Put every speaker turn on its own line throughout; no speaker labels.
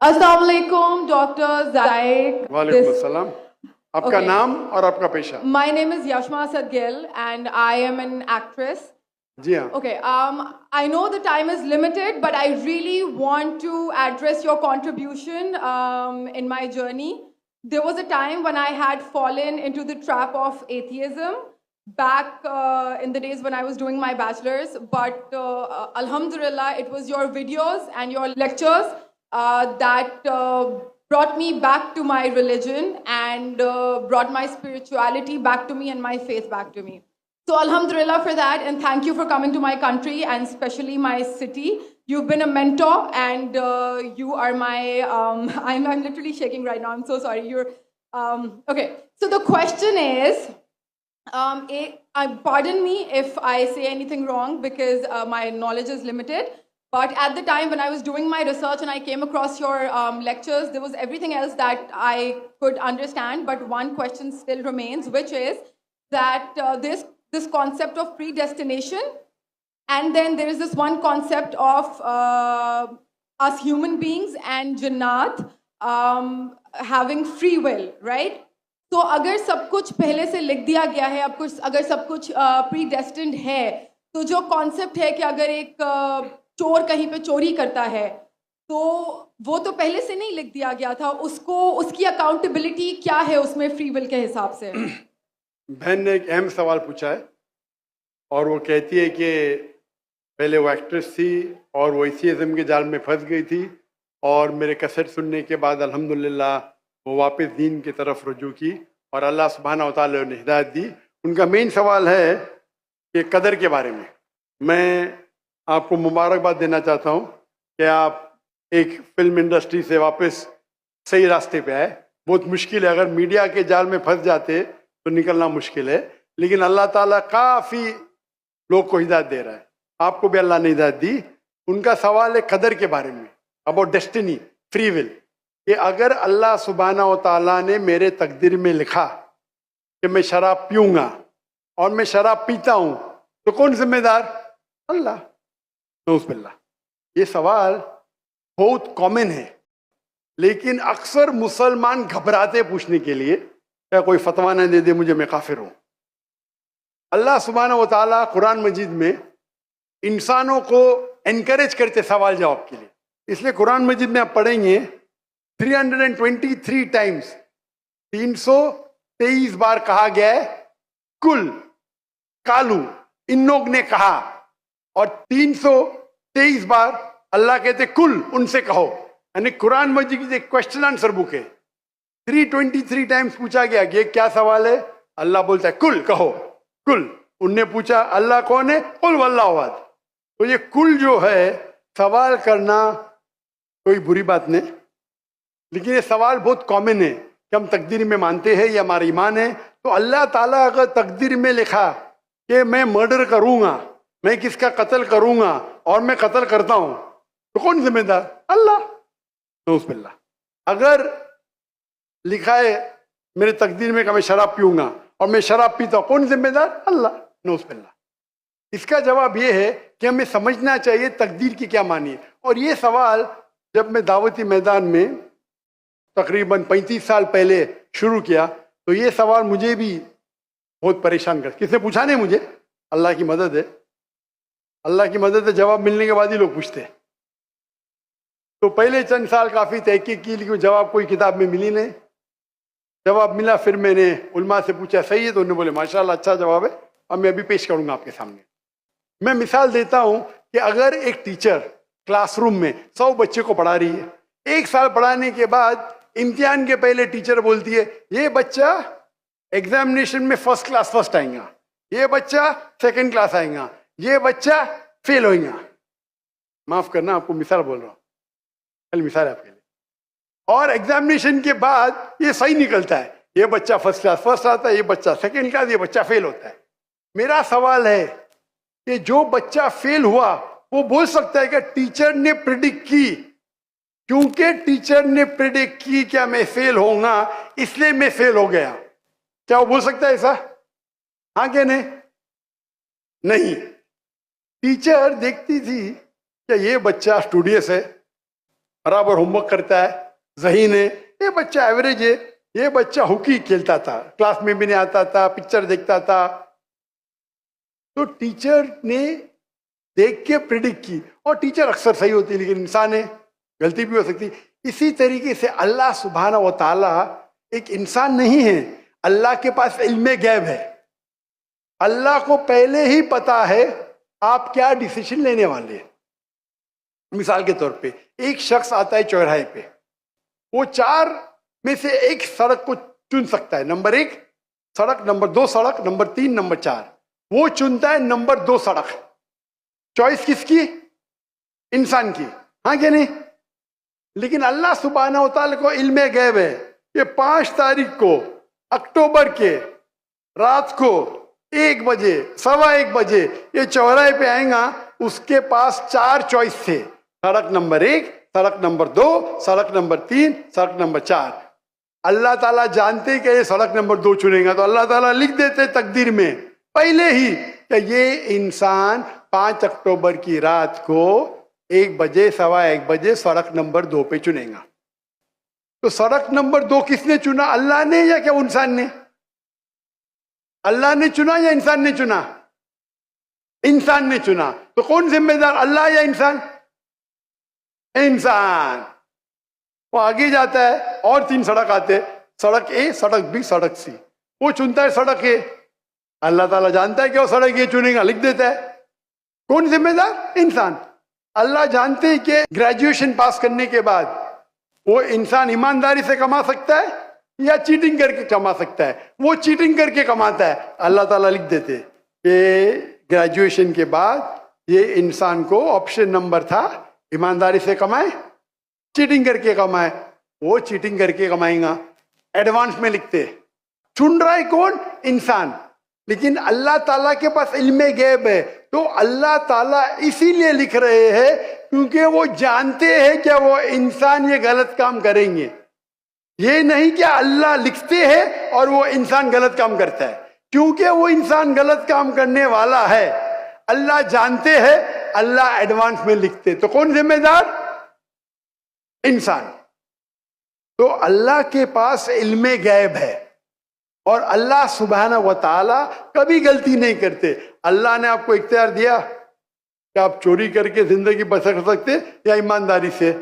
अस्सलाम वालेकुम डॉक्टर जायक.
वालेकुम अस्सलाम. आपका
Okay.
नाम और आपका पेशा?
My name is Yashma Sadgil and I am an actress.
जी हाँ.
Okay, I know the time is limited, but I really want to address your contribution in my journey. There was a time when I had fallen into the trap of atheism back in the days when I was doing my bachelor's, but Alhamdulillah, it was your videos and your lectures that brought me back to my religion and brought my spirituality back to me and my faith back to me. So Alhamdulillah for that, and thank you for coming to my country and especially my city. You've been a mentor, and you are my. I'm literally shaking right now. I'm so sorry. You're okay. So the question is, pardon me if I say anything wrong because my knowledge is limited. But at the time when I was doing my research and I came across your lectures, there was everything else that I could understand. But one question still remains, which is that this concept of predestination, and then there is this one concept of us human beings and Jannat having free will, right? तो अगर सब कुछ पहले से लिख दिया गया है, अब कुछ अगर सब कुछ प्रीडेस्टिन्ड है, तो जो कॉन्सेप्ट है कि अगर एक चोर कहीं पे चोरी करता है, तो वो तो पहले से नहीं लिख दिया गया था, उसको उसकी अकाउंटेबिलिटी क्या है उसमें फ्री विल के हिसाब से?
बहन ने एक अहम सवाल पूछा है और वो कहती है कि पहले वो एक्ट्रेस थी और वो एथियज्म के जाल में फंस गई थी और मेरे कैसेट सुनने के बाद अल्हम्दुलिल्लाह वो वापस दीन की तरफ रुजू की और अल्लाह सुब्हानहू व तआला ने हिदायत दी. उनका मेन सवाल है कि कदर के बारे में. मैं आपको मुबारकबाद देना चाहता हूँ कि आप एक फिल्म इंडस्ट्री से वापस सही रास्ते पे आए. बहुत मुश्किल है, अगर मीडिया के जाल में फंस जाते तो निकलना मुश्किल है, लेकिन अल्लाह ताला काफ़ी लोग को हिदायत दे रहा है. आपको भी अल्लाह ने हिदायत दी. उनका सवाल है कदर के बारे में, अबाउट डेस्टिनी, फ्री विल, कि अगर अल्लाह सुब्हानहू व तआला ने मेरे तकदीर में लिखा कि मैं शराब पीऊँगा और मैं शराब पीता हूँ, तो कौन जिम्मेदार? अल्लाह. नऊज़ुबिल्लाह. ये सवाल बहुत कॉमन है, लेकिन अक्सर मुसलमान घबराते पूछने के लिए, क्या कोई फतवा न दे दे मुझे, मैं काफिर हूँ. अल्लाह सुब्हानहू व तआला कुरान मजीद में इंसानों को एनकरेज करते सवाल जवाब के लिए. इसलिए कुरान मजीद में आप पढ़ेंगे 323 टाइम्स, 323 बार कहा गया है कुल, कालू, इन लोग ने कहा, और 323 बार अल्लाह कहते कुल, उनसे कहो. यानी कुरान मजीद की एक क्वेश्चन आंसर बुक है. 323 टाइम्स पूछा गया कि ये क्या सवाल है, अल्लाह बोलता है कुल, कहो कुल. उनने पूछा अल्लाह कौन है, कुल वल्लाहु अहद. तो ये कुल जो है, सवाल करना कोई बुरी बात नहीं, लेकिन ये सवाल बहुत कॉमन है कि हम तकदीर में मानते हैं, ये हमारा ईमान है. तो अल्लाह ताला अगर तकदीर में लिखा कि मैं मर्डर करूंगा, मैं किसका कत्ल करूंगा और मैं कत्ल करता हूं, तो कौन जिम्मेदार? अल्लाह. नऊज़ुबिल्लाह. अगर लिखा है मेरे तकदीर में कि मैं शराब पीऊंगा और मैं शराब पीता हूं, कौन जिम्मेदार? अल्लाह. नऊज़ुबिल्लाह. इसका जवाब ये है कि हमें समझना चाहिए तकदीर की क्या मानी है. और ये सवाल जब मैं दावती मैदान में तकरीबन 35 साल पहले शुरू किया, तो ये सवाल मुझे भी बहुत परेशान कर. किसने पूछा नहीं मुझे, अल्लाह की मदद है, अल्लाह की मदद है. जवाब मिलने के बाद ही लोग पूछते हैं. तो पहले चंद साल काफ़ी तहकीक की, लेकिन जवाब कोई किताब में मिली नहीं. जवाब मिला, फिर मैंने उलमा से पूछा सही है, तो उन्होंने बोले माशाल्लाह अच्छा जवाब है, और मैं अभी पेश करूंगा आपके सामने. मैं मिसाल देता हूं कि अगर एक टीचर क्लासरूम में 100 बच्चे को पढ़ा रही है, 1 साल पढ़ाने के बाद इम्तिहान के पहले टीचर बोलती है ये बच्चा एग्जामिनेशन में फर्स्ट क्लास फर्स्ट आएगा, ये बच्चा सेकंड क्लास आएगा, ये बच्चा फेल होगा. माफ करना, आपको मिसाल बोल रहा हूँ, कल मिसाल है आपके लिए. और एग्जामिनेशन के बाद ये सही निकलता है, ये बच्चा फर्स्ट क्लास फर्स्ट आता है, ये बच्चा सेकंड क्लास, ये बच्चा फेल होता है. मेरा सवाल है कि जो बच्चा फेल हुआ वो बोल सकता है कि टीचर ने प्रिडिक्ट की, क्योंकि टीचर ने प्रिडिक्ट की क्या मैं फेल होऊंगा, इसलिए मैं फेल हो गया. क्या वो बोल सकता है ऐसा? हाँ क्या नहीं? नहीं. टीचर देखती थी कि ये बच्चा स्टूडियस है, बराबर होमवर्क करता है, ज़हीन है, ये बच्चा एवरेज है, ये बच्चा हॉकी खेलता था, क्लास में भी नहीं आता था, पिक्चर देखता था। तो टीचर ने देख के प्रिडिक्ट की, और टीचर अक्सर सही होती है, लेकिन इंसान है, गलती भी हो सकती। इसी तरीके से अल्लाह सुब्हाना व ताला एक इंसान नहीं है, अल्लाह के पास इल्मे गैब है। अल्लाह को पहले ही पता है आप क्या डिसीजन लेने वाले हैं। मिसाल के तौर पे एक शख्स आता है चौराहे पे, वो 4 में से एक सड़क को चुन सकता है, नंबर 1 सड़क, नंबर 2 सड़क, नंबर 3, नंबर 4। वो चुनता है नंबर 2 सड़क। चॉइस किसकी? इंसान की, हाँ क्या नहीं? लेकिन अल्लाह सुब्हाना व तआला को इल्मे गैब है, ये 5 तारीख को अक्टूबर के रात को 1 बजे, 1:15 बजे ये चौराहे पे आएगा, उसके पास 4 चॉइस थे, सड़क नंबर 1, सड़क नंबर 2, सड़क नंबर 3, सड़क नंबर 4। अल्लाह ताला जानते कि ये सड़क नंबर 2 चुनेगा, तो अल्लाह ताला लिख देते तकदीर में पहले ही कि ये इंसान 5 अक्टूबर की रात को 1 बजे, 1:15 बजे सड़क नंबर 2 पे चुनेगा। तो सड़क नंबर 2 किसने चुना? अल्लाह ने या क्या इंसान ने? अल्लाह ने चुना या इंसान ने चुना? इंसान ने चुना। तो कौन जिम्मेदार, अल्लाह या इंसान? इंसान। वो आगे जाता है और 3 सड़क आते, सड़क ए, सड़क बी, सड़क सी। वो चुनता है सड़क ए, अल्लाह ताला जानता है कि वो सड़क ए चुनेगा, लिख देता है। कौन जिम्मेदार? इंसान। अल्लाह जानते हैं कि ग्रेजुएशन पास करने के बाद वो इंसान ईमानदारी से कमा सकता है या चीटिंग करके कमा सकता है। वो चीटिंग करके कमाता है, अल्लाह ताला लिख देते कि ग्रेजुएशन के बाद ये इंसान को ऑप्शन नंबर था, ईमानदारी से कमाए, चीटिंग करके कमाए। वो चीटिंग करके कमाएगा, एडवांस में लिखते। चुन रहा है कौन? इंसान। लेकिन अल्लाह ताला के पास इल्मे गैब है, तो अल्लाह ताला इसीलिए लिख रहे हैं क्योंकि वो जानते हैं कि वो इंसान ये गलत काम करेंगे। ये नहीं कि अल्लाह लिखते हैं और वो इंसान गलत काम करता है, क्योंकि वो इंसान गलत काम करने वाला है, अल्लाह जानते हैं, अल्लाह एडवांस में लिखते। तो कौन जिम्मेदार? इंसान। तो अल्लाह के पास इल्मे गैब है, और अल्लाह सुब्हाना व तआला कभी गलती नहीं करते। अल्लाह ने आपको इख्तियार दिया कि आप चोरी करके जिंदगी बसर कर सकते या ईमानदारी से।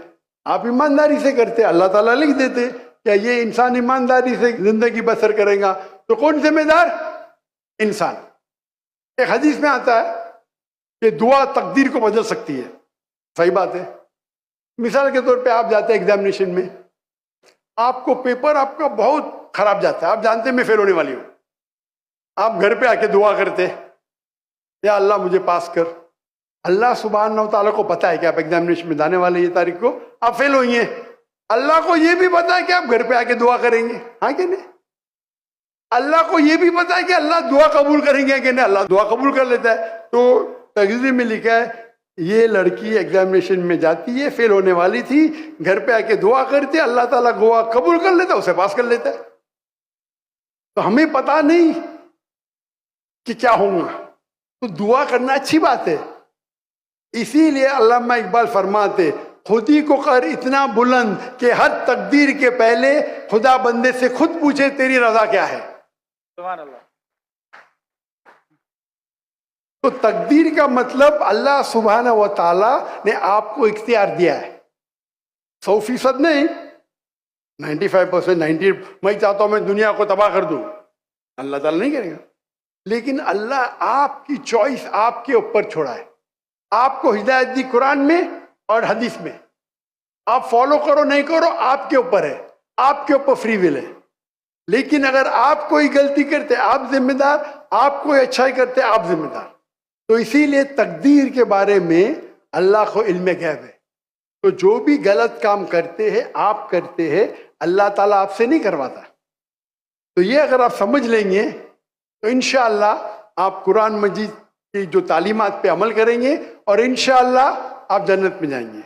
आप ईमानदारी से करते, अल्लाह ताला लिख देते क्या ये इंसान ईमानदारी से जिंदगी बसर करेगा। तो कौन जिम्मेदार? इंसान। एक हदीस में आता है कि दुआ तकदीर को बदल सकती है। सही बात है। मिसाल के तौर पे आप जाते हैं एग्जामिनेशन में, आपको पेपर आपका बहुत खराब जाता है, आप जानते हैं मैं फेल होने वाली हूं, आप घर पे आके दुआ करते, या अल्लाह मुझे पास कर। अल्लाह सुब्हानहू तआला को पता है कि आप एग्जामिनेशन में जाने वाले ये तारीख को आप फेल होंगे। अल्लाह को ये भी पता है कि आप घर पे आके दुआ करेंगे, हाँ कि नहीं? अल्लाह को ये भी पता है कि अल्लाह दुआ कबूल करेंगे कि नहीं, अल्लाह दुआ कबूल कर लेता है। तो तकदीर में लिखा है ये लड़की एग्जामिनेशन में जाती है, फेल होने वाली थी, घर पे आके दुआ करती है, अल्लाह ताला दुआ कबूल कर लेता है, उसे पास कर लेता है। तो हमें पता नहीं कि क्या होगा, तो दुआ करना अच्छी बात है। इसीलिए अल्लामा इकबाल फरमाते, खुदी को कर इतना बुलंद कि हर तकदीर के पहले खुदा बंदे से खुद पूछे तेरी रजा क्या है। सुभान अल्लाह। तो तकदीर का मतलब अल्लाह सुब्हाना व तआला ने आपको इख्तियार दिया है। 100% नहीं, 95%, 90। मैं चाहता हूं मैं दुनिया को तबाह कर दूं, अल्लाह ताला नहीं करेगा। लेकिन अल्लाह आपकी चॉइस आपके ऊपर छोड़ा है। आपको हिदायत दी कुरान में और हदीस में, आप फॉलो करो नहीं करो आपके ऊपर है, आपके ऊपर फ्री विल है। लेकिन अगर आप कोई गलती करते आप जिम्मेदार, आप कोई अच्छाई करते आप जिम्मेदार। तो इसीलिए तकदीर के बारे में अल्लाह को इल्म गैब है। तो जो भी गलत काम करते हैं आप करते हैं, अल्लाह ताला आपसे नहीं करवाता। तो ये अगर आप समझ लेंगे तो इंशाअल्लाह आप कुरान मजीद की जो तालीमात पे अमल करेंगे और इंशाअल्लाह आप जन्नत में जाएंगे।